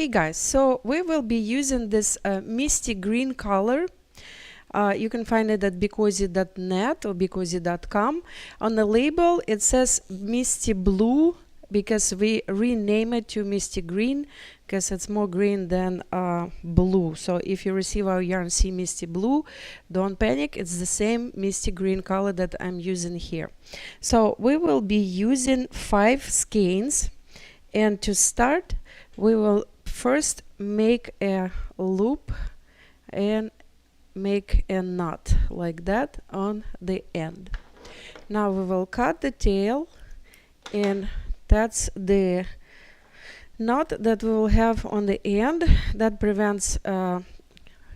Okay guys, so we will be using this misty green color. You can find it at BeCozi.net or BeCozi.com. On the label it says misty blue because we rename it to misty green because it's more green than blue. So if you receive our yarn see misty blue, don't panic, it's the same misty green color that I'm using here. So we will be using 5 skeins, and to start we will first make a loop and make a knot like that on the end. Now we will cut the tail, and that's the knot that we will have on the end that prevents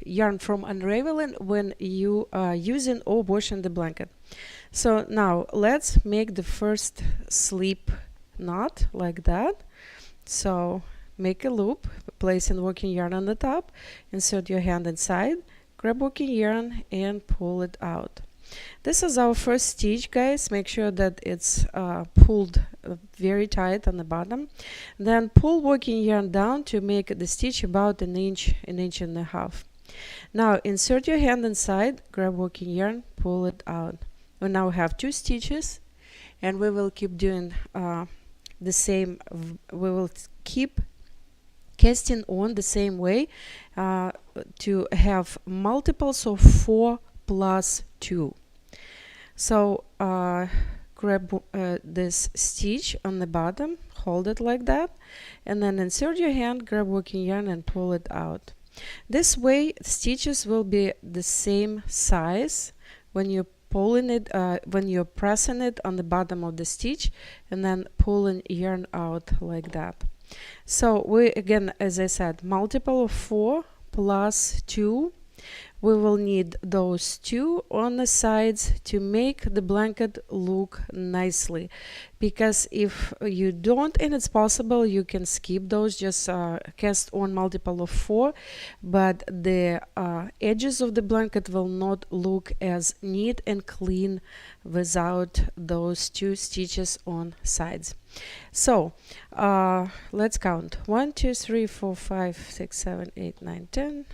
yarn from unraveling when you are using or washing the blanket. So now let's make the first slip knot like that. So make a loop, placing working yarn on the top, insert your hand inside, grab working yarn and pull it out. This is our first stitch, guys. Make sure that it's pulled very tight on the bottom. Then pull working yarn down to make the stitch about an inch and a half. Now insert your hand inside, grab working yarn, pull it out. We now have 2 stitches, and we will keep doing the same. We will keep casting on the same way to have multiples of 4 plus 2. So grab this stitch on the bottom, hold it like that, and then insert your hand, grab working yarn and pull it out. This way stitches will be the same size when you're pulling it, when you're pressing it on the bottom of the stitch and then pulling yarn out like that. So we again, as I said, multiple of 4 plus 2. We will need those 2 on the sides to make the blanket look nicely, because if you don't, and it's possible you can skip those, just cast on multiple of 4, but the edges of the blanket will not look as neat and clean without those 2 stitches on sides. So let's count 1 2 3 4 5 6 7 8 9 10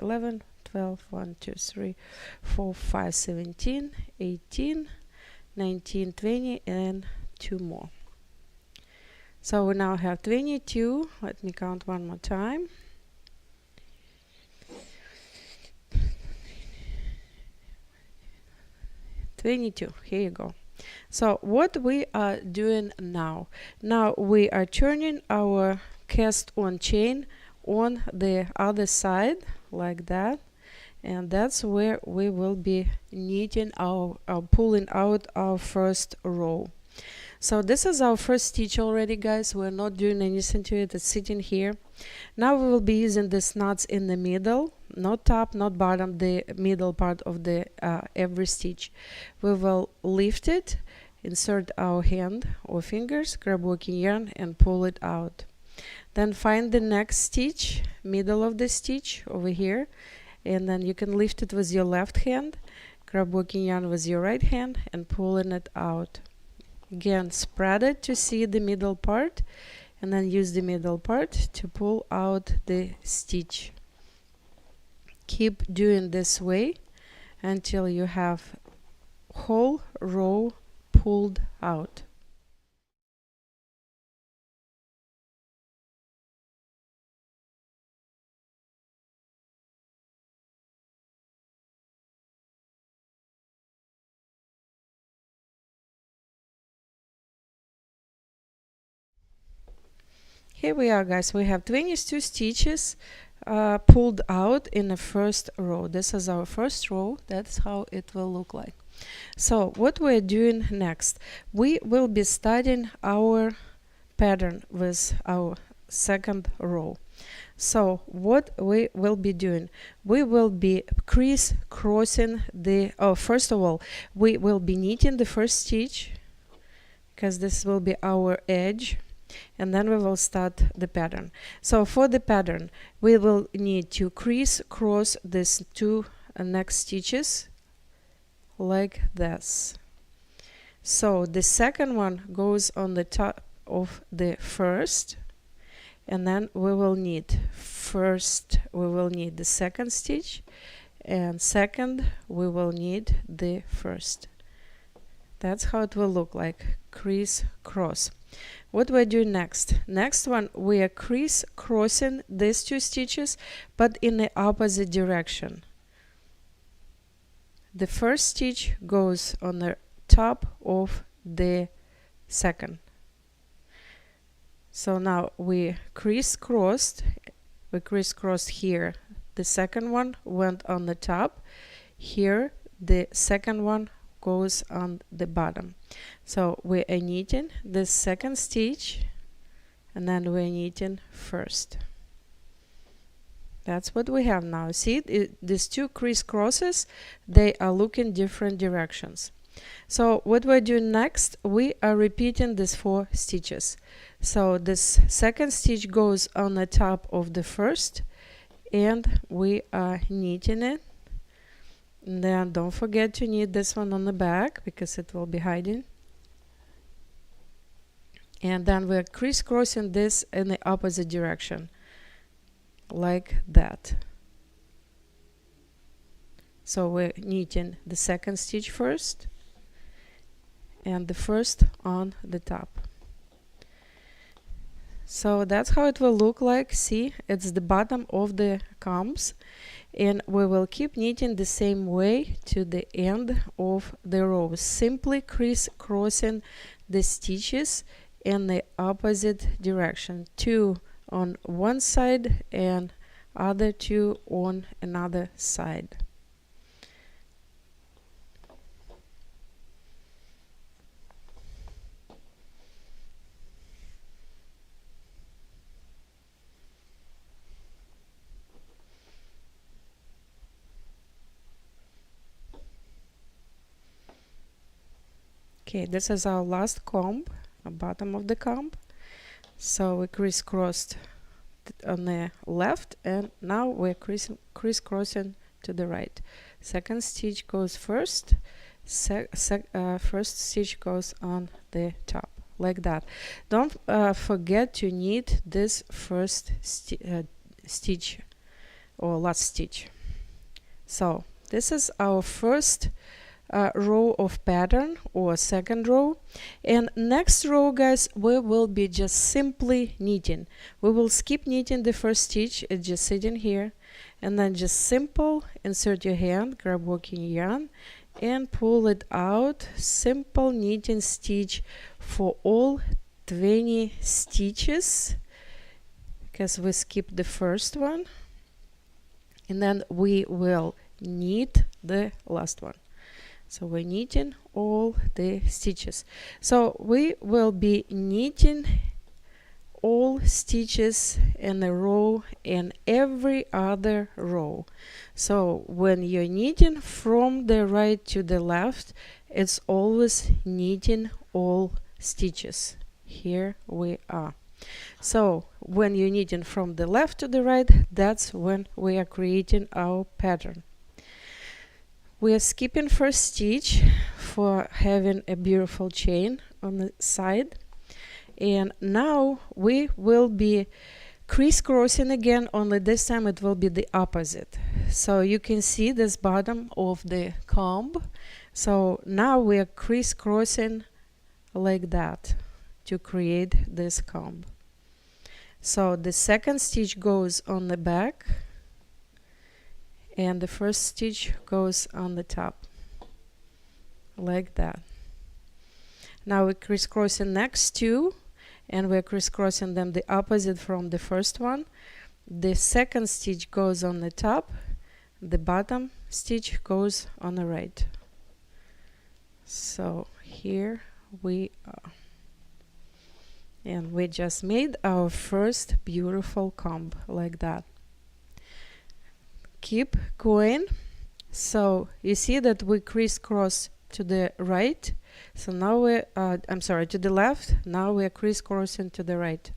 11 12 1 2 3 4 5 17 18 19 20 and 2 more. So we now have 22. Let me count one more time. 22. Here you go. So what we are doing now we are turning our cast on chain on the other side like that, and that's where we will be knitting our pulling out our first row. So this is our first stitch already, guys. We're not doing anything to it, it's sitting here. Now we will be using these knots in the middle, not top, not bottom, the middle part of the every stitch. We will lift it, insert our hand or fingers, grab working yarn and pull it out. Then find the next stitch, middle of the stitch over here, and then you can lift it with your left hand, grab working yarn with your right hand and pulling it out. Again, spread it to see the middle part, and then use the middle part to pull out the stitch. Keep doing this way until you have whole row pulled out. Here we are, guys. We have 22 stitches pulled out in the first row. This is our first row. That's how it will look like. So what we're doing next, we will be starting our pattern with our second row. So what we will be doing, we will be crisscrossing the first of all we will be knitting the first stitch, because this will be our edge, and then we will start the pattern. So for the pattern we will need to crisscross these 2 next stitches like this. So the second one goes on the top of the first, and then we will need the second stitch, and second we will need the first. That's how it will look like, criss-cross. What we're doing next? Next one, we are criss-crossing these two stitches, but in the opposite direction. The first stitch goes on the top of the second. So now we crisscrossed here. The second one went on the top. Here the second one goes on the bottom. So we are knitting the second stitch, and then we're knitting first. That's what we have now. See, these two crisscrosses, they are looking different directions. So what we're doing next, we are repeating these 4 stitches. So this second stitch goes on the top of the first, and we are knitting it. And then don't forget to knit this one on the back, because it will be hiding. And then we're crisscrossing this in the opposite direction, like that. So we're knitting the second stitch first, and the first on the top. So that's how it will look like. See, it's the bottom of the combs, and we will keep knitting the same way to the end of the row, simply crisscrossing the stitches in the opposite direction, 2 on one side and other 2 on another side. Okay, this is our last comb, the bottom of the comb. So we crisscrossed on the left, and now we're crisscrossing to the right. Second stitch goes first, first stitch goes on the top, like that. Don't forget to knit this first stitch or last stitch. So this is our first row of pattern, or second row, and next row, guys, we will be just simply knitting. We will skip knitting the first stitch. It's just sitting here, and then just simple insert your hand, grab working yarn, and pull it out. Simple knitting stitch for all 20 stitches, because we skipped the first one, and then we will knit the last one. So we're knitting all the stitches. So we will be knitting all stitches in a row and every other row. So when you're knitting from the right to the left, it's always knitting all stitches. Here we are. So when you're knitting from the left to the right, that's when we are creating our pattern. We are skipping first stitch for having a beautiful chain on the side, and now we will be crisscrossing again, only this time it will be the opposite. So you can see this bottom of the comb. So now we are crisscrossing like that to create this comb. So the second stitch goes on the back, and the first stitch goes on the top, like that. Now we're crisscrossing next 2, and we're crisscrossing them the opposite from the first one. The second stitch goes on the top, the bottom stitch goes on the right. So here we are, and we just made our first beautiful comb like that. Keep going. So you see that we crisscross to the right. So now we're to the left. Now we're crisscrossing to the right.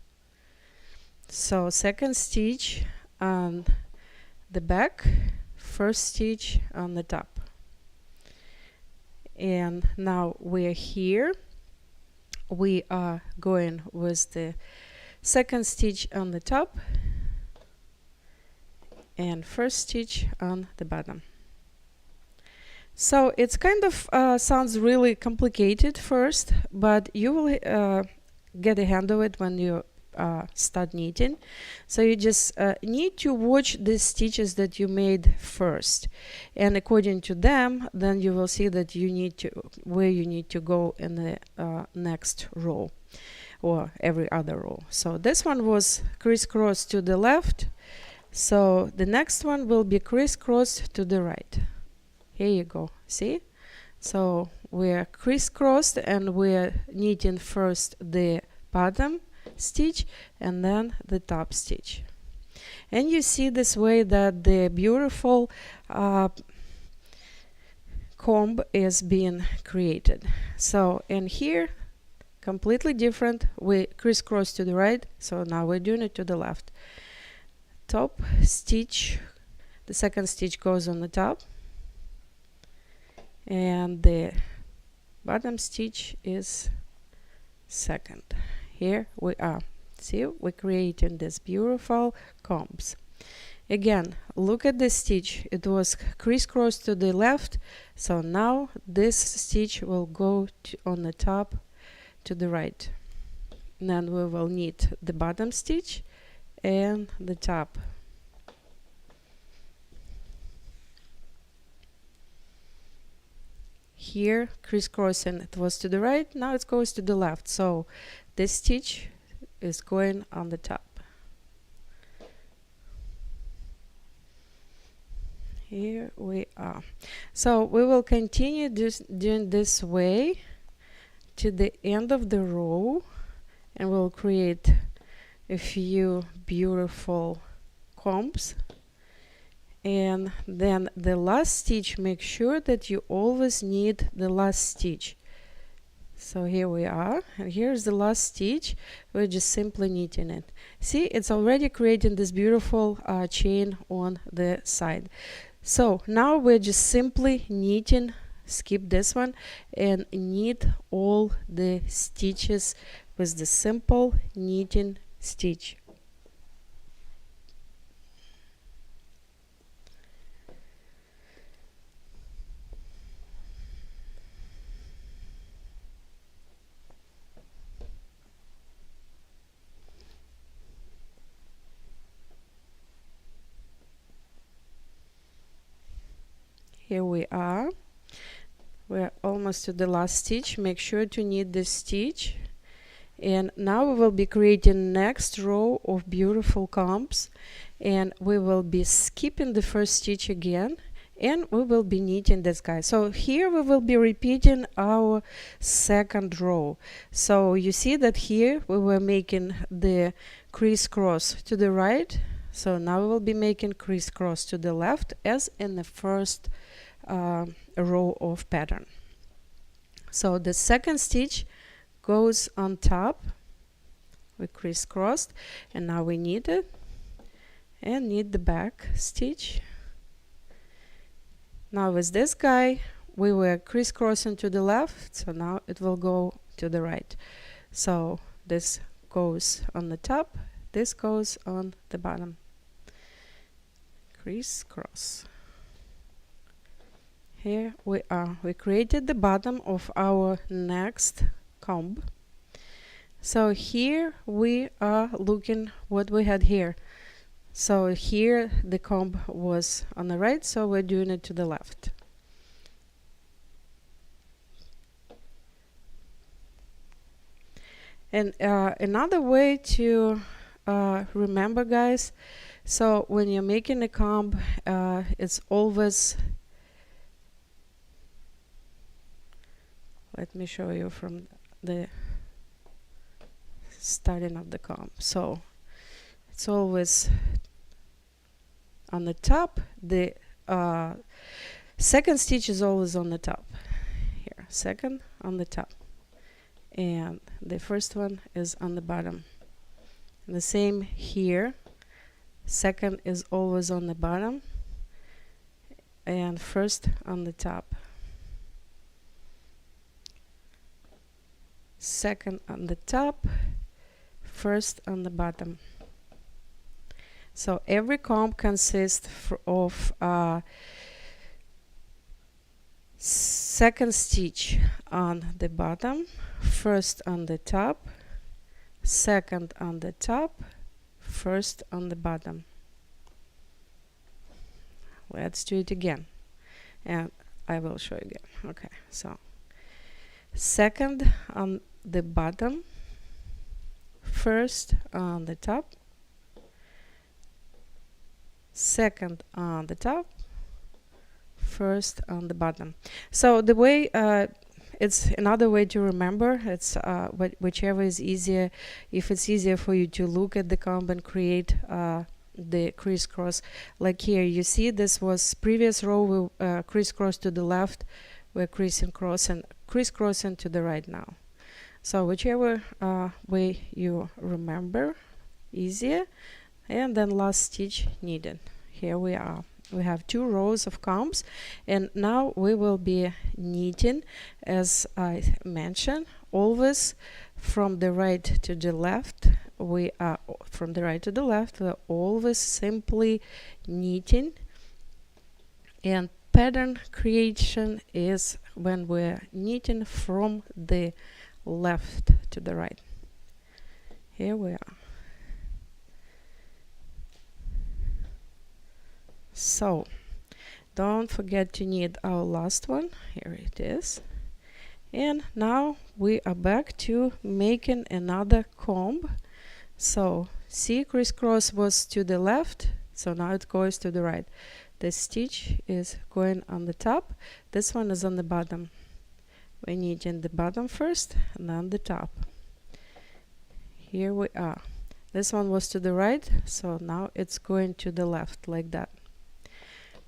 So second stitch on the back, first stitch on the top, and now we're here. We are going with the second stitch on the top, and first stitch on the bottom. So it's kind of sounds really complicated first, but you will get a hand of it when you start knitting. So you just need to watch the stitches that you made first, and according to them, then you will see that you need to where you need to go in the next row or every other row. So this one was crisscross to the left, so the next one will be crisscross to the right. Here you go, see? So we're crisscrossed and we're knitting first the bottom stitch and then the top stitch. And you see this way that the beautiful comb is being created. So in here, completely different. We crisscross to the right, so now we're doing it to the left. Top stitch, the second stitch goes on the top, and the bottom stitch is second. Here we are. See, we're creating this beautiful combs. Again, look at this stitch. It was crisscross to the left, so now this stitch will go on the top to the right. And then we will knit the bottom stitch and the top. Here crisscrossing, it was to the right, now it goes to the left, so this stitch is going on the top. Here we are. So we will continue doing this way to the end of the row, and we'll create a few beautiful combs. And then the last stitch, make sure that you always knit the last stitch. So here we are, and here's the last stitch. We're just simply knitting it. See, it's already creating this beautiful chain on the side. So now we're just simply knitting, skip this one, and knit all the stitches with the simple knitting stitch. Here we are. We're almost to the last stitch. Make sure to knit this stitch. And now we will be creating next row of beautiful combs, and we will be skipping the first stitch again, and we will be knitting this guy. So here we will be repeating our second row. So you see that here we were making the crisscross to the right, so now we will be making crisscross to the left as in the first row of pattern. So the second stitch goes on top, we crisscrossed, and now we knit it and knit the back stitch. Now with this guy we were crisscrossing to the left, so now it will go to the right. So this goes on the top, this goes on the bottom. Crisscross. Here we are. We created the bottom of our next comb. So here we are looking what we had here. So here the comb was on the right, so we're doing it to the left. And another way to remember, guys, so when you're making a comb, it's always, let me show you from the starting of the comb. So it's always on the top. The second stitch is always on the top. Here, second on the top, and the first one is on the bottom. And the same here. Second is always on the bottom, and first on the top. Second on the top, first on the bottom. So every comb consists of second stitch on the bottom, first on the top, second on the top, first on the bottom. Let's do it again, and I will show you again. Okay, so second on the bottom, first on the top, second on the top, first on the bottom. So the way it's another way to remember. It's whichever is easier. If it's easier for you to look at the comb and create the crisscross, like here you see this was previous row, we crisscross to the left, we're crisscrossing to the right now. So whichever way you remember, easier. And then last stitch needed. Here we are. We have 2 rows of combs, and now we will be knitting, as I mentioned, always from the right to the left. We are from the right to the left. We're always simply knitting, and pattern creation is when we're knitting from the left to the right. Here we are. So don't forget to knit our last one. Here it is. And now we are back to making another comb. So see, crisscross was to the left, so now it goes to the right. This stitch is going on the top, this one is on the bottom. We're knitting the bottom first and then the top. Here we are. This one was to the right, so now it's going to the left, like that.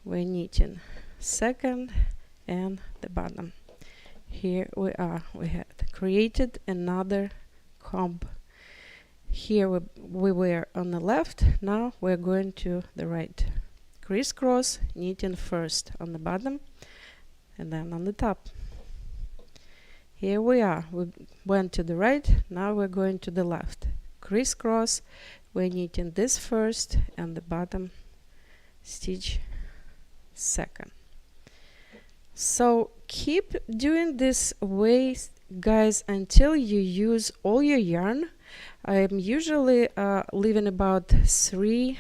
We're knitting second and the bottom. Here we are. We had created another comb. Here we were on the left, now we're going to the right. Crisscross, knitting first on the bottom and then on the top. Here we are. We went to the right, now we're going to the left. Crisscross, we're knitting this first and the bottom stitch second. So keep doing this way, guys, until you use all your yarn. I'm usually leaving about 3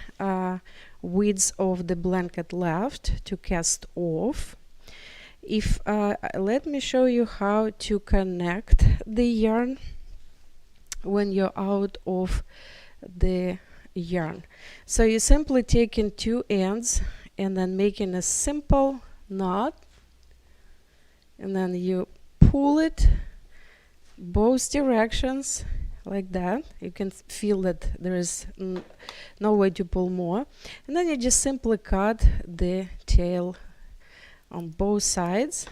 widths of the blanket left to cast off. If let me show you how to connect the yarn when you're out of the yarn. So you simply taking 2 ends and then making a simple knot, and then you pull it both directions like that. You can feel that there is no way to pull more, and then you just simply cut the tail on both sides,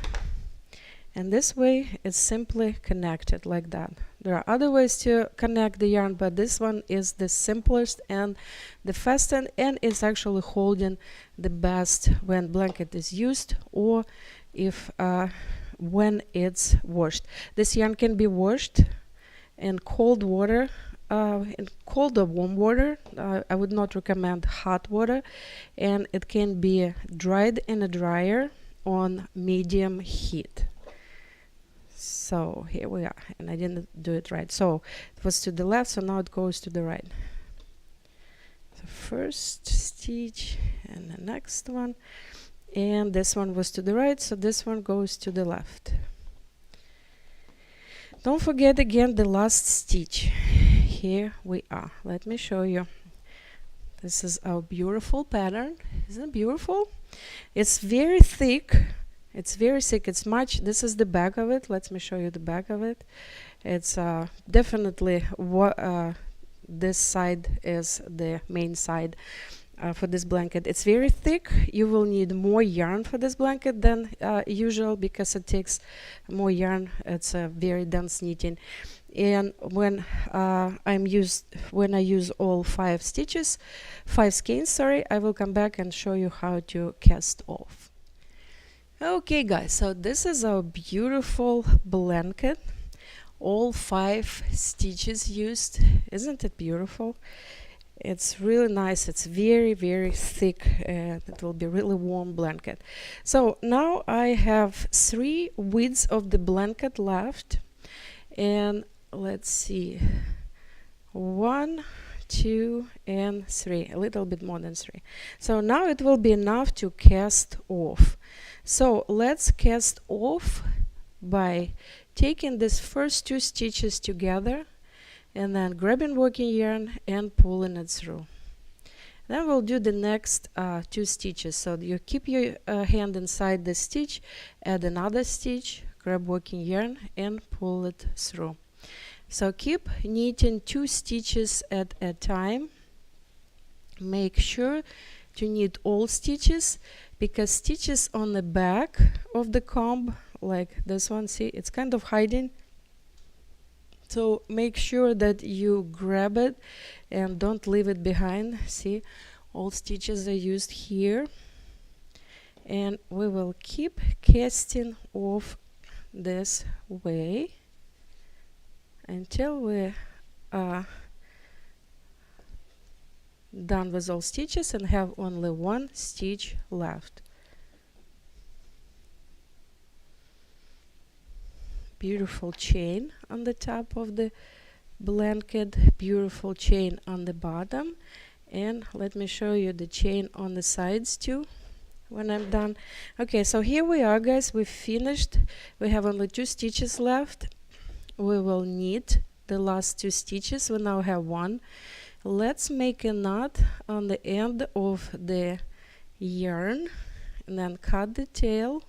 and this way it's simply connected like that. There are other ways to connect the yarn, but this one is the simplest and the fastest, and it's actually holding the best when blanket is used or if when it's washed. This yarn can be washed in cold water, in cold or warm water. I would not recommend hot water, and it can be dried in a dryer on medium heat. So here we are, and I didn't do it right. So it was to the left, so now it goes to the right. The first stitch and the next one, and this one was to the right, so this one goes to the left. Don't forget again the last stitch. Here we are. Let me show you. This is our beautiful pattern. Isn't it beautiful? It's very thick. It's very thick. It's much. This is the back of it. Let me show you the back of it. It's definitely this side is the main side for this blanket. It's very thick. You will need more yarn for this blanket than usual because it takes more yarn. It's a very dense knitting. And when I use all 5 stitches, 5 skeins, sorry, I will come back and show you how to cast off. Okay guys, so this is our beautiful blanket. all 5 stitches used. Isn't it beautiful? It's really nice. It's very, very thick, and it will be really warm blanket. So now I have 3 widths of the blanket left, and let's see, 1, 2, and 3, a little bit more than 3. So now it will be enough to cast off. So let's cast off by taking these first 2 stitches together and then grabbing working yarn and pulling it through. Then we'll do the next 2 stitches. So you keep your hand inside the stitch, add another stitch, grab working yarn and pull it through. So keep knitting 2 stitches at a time. Make sure to knit all stitches, because stitches on the back of the comb, like this one, see, it's kind of hiding. So make sure that you grab it and don't leave it behind. See, all stitches are used here. And we will keep casting off this way until we're done with all stitches and have only 1 stitch left. Beautiful chain on the top of the blanket, beautiful chain on the bottom, and let me show you the chain on the sides too when I'm done. Okay, so here we are, guys. We've finished. We have only 2 stitches left. We will knit the last 2 stitches. We now have 1. Let's make a knot on the end of the yarn and then cut the tail.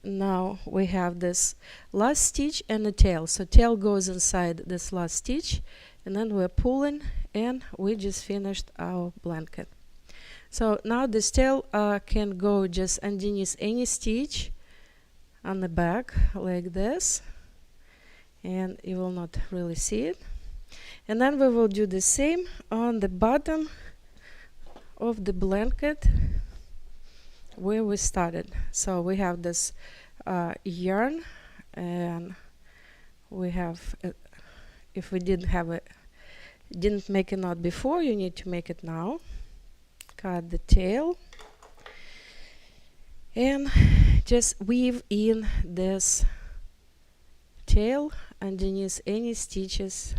Now we have this last stitch and a tail. So tail goes inside this last stitch, and then we're pulling, and we just finished our blanket. So now this tail can go just underneath any stitch on the back like this, and you will not really see it. And then we will do the same on the bottom of the blanket where we started. So we have this yarn, and we have if we didn't make a knot before, you need to make it now. Cut the tail and just weave in this tail underneath any stitches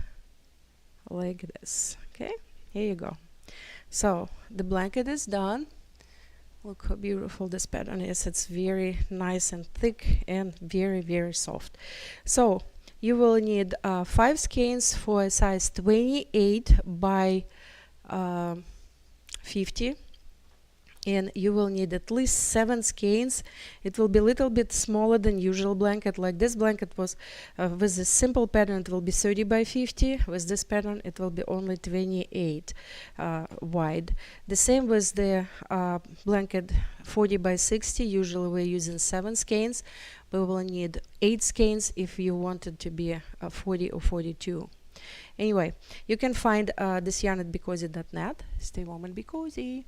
like this. Okay, here you go. So the blanket is done. Look how beautiful this pattern is. It's very nice and thick and very, very soft. So you will need 5 skeins for a size 28 by 50, and you will need at least 7 skeins. It will be a little bit smaller than usual blanket. Like this blanket was with a simple pattern, it will be 30 by 50. With this pattern, it will be only 28 wide. The same with the blanket 40 by 60. Usually we're using 7 skeins. We will need 8 skeins if you want it to be 40 or 42. Anyway, you can find this yarn at BeCozi.net. Stay warm and be cozy.